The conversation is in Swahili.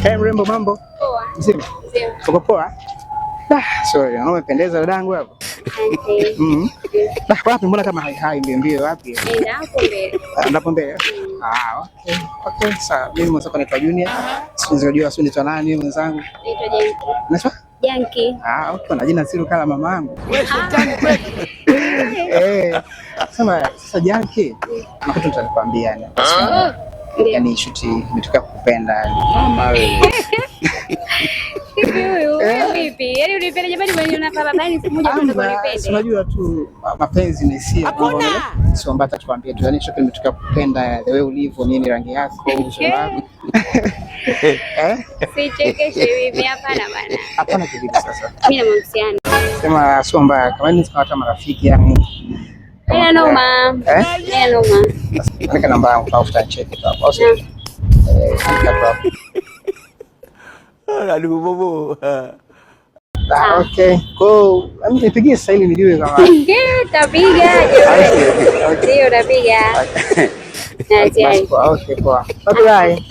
Hey, mrembo mambo? Poa. Mzima? Mzima. Uko poa? Sorry, umependeza dadangu hapo. Asante. Wapi mbona kama hai mbio wapi? Nenda hapo mbele. Ndapo mbele? Okay. Okay, sawa. Mimi mwenzako naitwa Junior. Sinajua sio naitwa nani mwenzangu? Naitwa Janki. Unaitwa? Janki. Okay, na jina sio kama mamangu. Sasa Janki. Na kitu nitakwambia yani. Yaani shuti nimetoka kukupenda mama wewe. Vipi? Yaani unipenda jamani mwenye unapapa bani siku moja kwenda kunipenda. Unajua tu mapenzi ni hisia. Sio mbata tukwambie tu. Yaani shuti nimetoka kukupenda the way ulivyo nini rangi yako uso wako. Sichekeshe mimi hapana bana. Hapana kivipi sasa? Mimi na mahusiano. Sema sio mbaya kama ni kama marafiki yani. Ina noma. Ina noma. Nika namba yangu tafuta cheki tu hapo. Aduh bobo. Okay. Kwa nipigie sasa ili nijue kama. Tapiga. Ndio tapiga. Okay, poa. Bye bye.